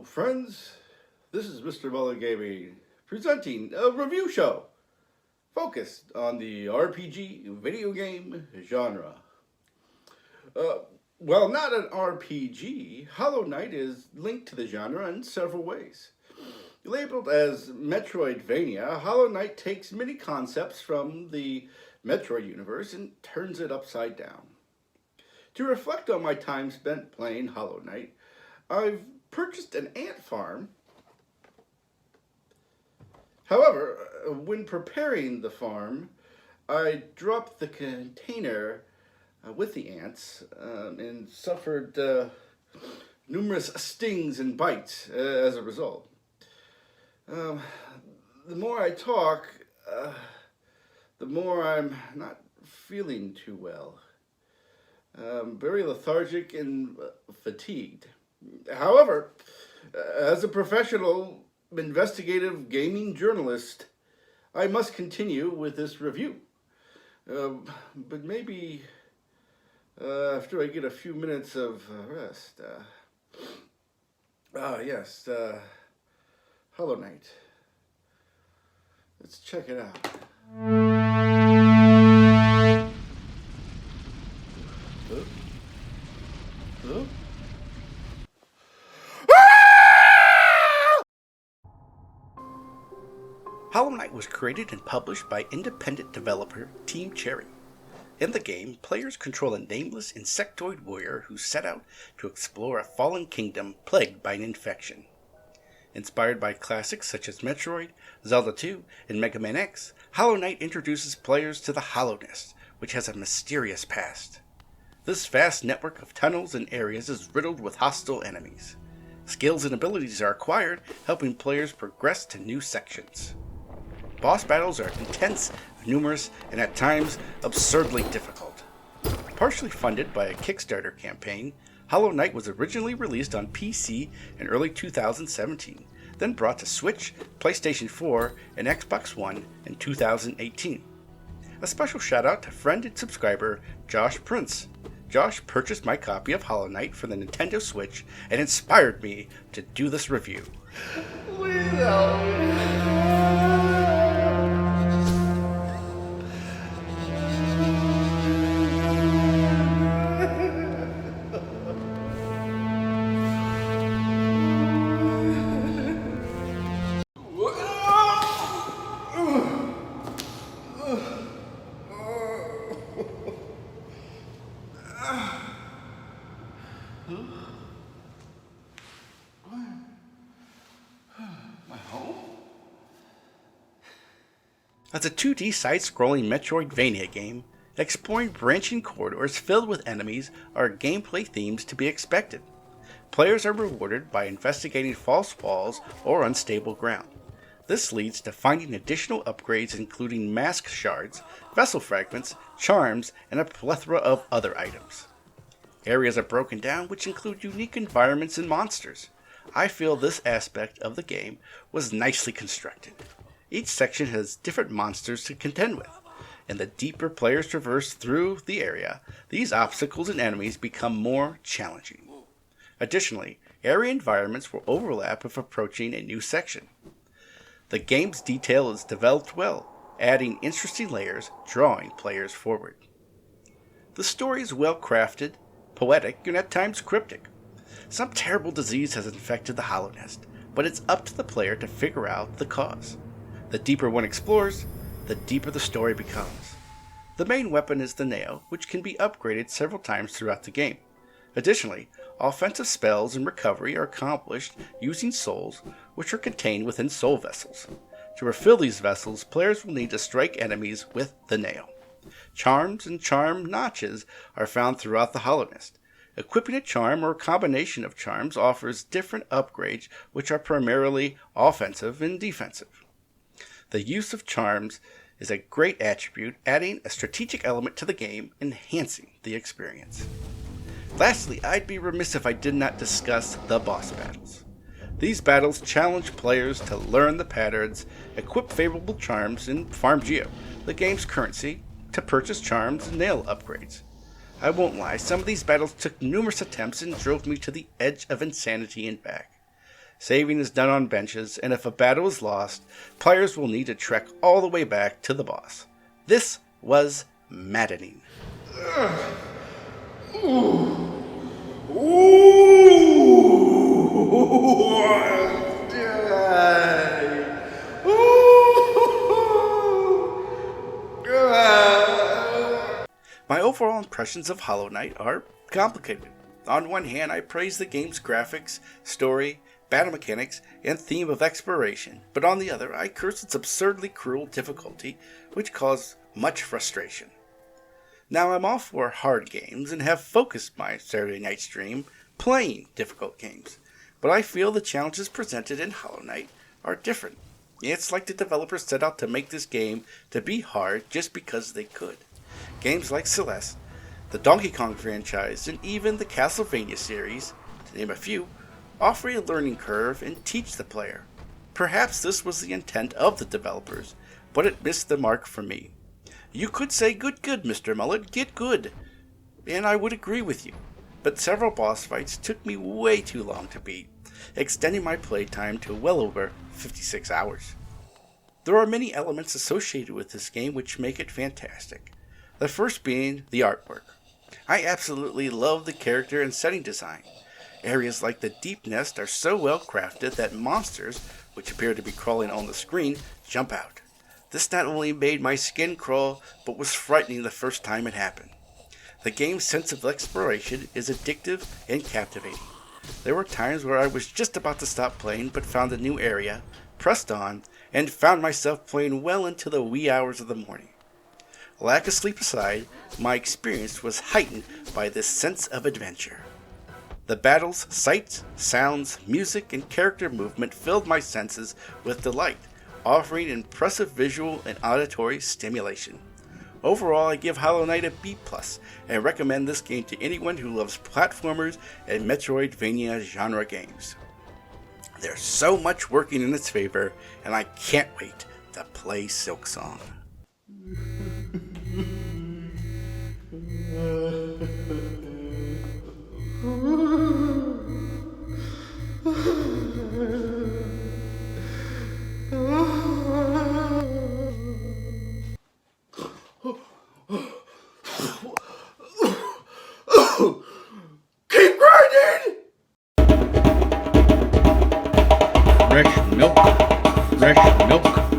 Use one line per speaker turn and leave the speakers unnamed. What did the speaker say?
friends. This is Mr. Mullet Gaming presenting a review show focused on the RPG video game genre. While not an RPG, Hollow Knight is linked to the genre in several ways. Labeled as Metroidvania, Hollow Knight takes many concepts from the Metroid universe and turns it upside down. To reflect on my time spent playing Hollow Knight, I've purchased an ant farm. However, when preparing the farm, I dropped the container with the ants and suffered numerous stings and bites as a result. The more I talk, the more I'm not feeling too well. Very lethargic and fatigued. However, as a professional investigative gaming journalist, I must continue with this review. But maybe after I get a few minutes of rest. Yes, Hollow Knight. Let's check it out. Hello?
Hollow Knight was created and published by independent developer Team Cherry. In the game, players control a nameless insectoid warrior who set out to explore a fallen kingdom plagued by an infection. Inspired by classics such as Metroid, Zelda 2, and Mega Man X, Hollow Knight introduces players to the Hollownest, which has a mysterious past. This vast network of tunnels and areas is riddled with hostile enemies. Skills and abilities are acquired, helping players progress to new sections. Boss battles are intense, numerous, and at times absurdly difficult. Partially funded by a Kickstarter campaign, Hollow Knight was originally released on PC in early 2017, then brought to Switch, PlayStation 4, and Xbox One in 2018. A special shout out to friend and subscriber Josh Prince. Josh purchased my copy of Hollow Knight for the Nintendo Switch and inspired me to do this review.
Please help me.
As a 2D side-scrolling Metroidvania game, exploring branching corridors filled with enemies are gameplay themes to be expected. Players are rewarded by investigating false walls or unstable ground. This leads to finding additional upgrades including mask shards, vessel fragments, charms, and a plethora of other items. Areas are broken down which include unique environments and monsters. I feel this aspect of the game was nicely constructed. Each section has different monsters to contend with, and the deeper players traverse through the area, these obstacles and enemies become more challenging. Additionally, area environments will overlap if approaching a new section. The game's detail is developed well, adding interesting layers, drawing players forward. The story is well crafted, poetic, and at times cryptic. Some terrible disease has infected the Hollownest, but it's up to the player to figure out the cause. The deeper one explores, the deeper the story becomes. The main weapon is the nail, which can be upgraded several times throughout the game. Additionally, offensive spells and recovery are accomplished using souls, which are contained within soul vessels. To refill these vessels, players will need to strike enemies with the nail. Charms and charm notches are found throughout the Hollownest. Equipping a charm or a combination of charms offers different upgrades, which are primarily offensive and defensive. The use of charms is a great attribute, adding a strategic element to the game, enhancing the experience. Lastly, I'd be remiss if I did not discuss the boss battles. These battles challenge players to learn the patterns, equip favorable charms, and farm geo, the game's currency, to purchase charms and nail upgrades. I won't lie, some of these battles took numerous attempts and drove me to the edge of insanity and back. Saving is done on benches, and if a battle is lost, players will need to trek all the way back to the boss. This was maddening. My overall impressions of Hollow Knight are complicated. On one hand, I praise the game's graphics, story, battle mechanics, and theme of exploration, but on the other, I curse its absurdly cruel difficulty, which caused much frustration. Now, I'm all for hard games and have focused my Saturday night stream playing difficult games, but I feel the challenges presented in Hollow Knight are different. It's like the developers set out to make this game to be hard just because they could. Games like Celeste, the Donkey Kong franchise, and even the Castlevania series, to name a few, offer a learning curve and teach the player. Perhaps this was the intent of the developers, but it missed the mark for me. You could say good, Mr. Mullet, get good, and I would agree with you, but several boss fights took me way too long to beat, extending my playtime to well over 56 hours. There are many elements associated with this game which make it fantastic. The first being the artwork. I absolutely love the character and setting design. Areas like the Deep Nest are so well crafted that monsters, which appear to be crawling on the screen, jump out. This not only made my skin crawl, but was frightening the first time it happened. The game's sense of exploration is addictive and captivating. There were times where I was just about to stop playing but found a new area, pressed on, and found myself playing well into the wee hours of the morning. Lack of sleep aside, my experience was heightened by this sense of adventure. The battles, sights, sounds, music, and character movement filled my senses with delight, offering impressive visual and auditory stimulation. Overall, I give Hollow Knight a B+, and recommend this game to anyone who loves platformers and Metroidvania genre games. There's so much working in its favor, and I can't wait to play Silksong.
Keep grinding!
Fresh milk.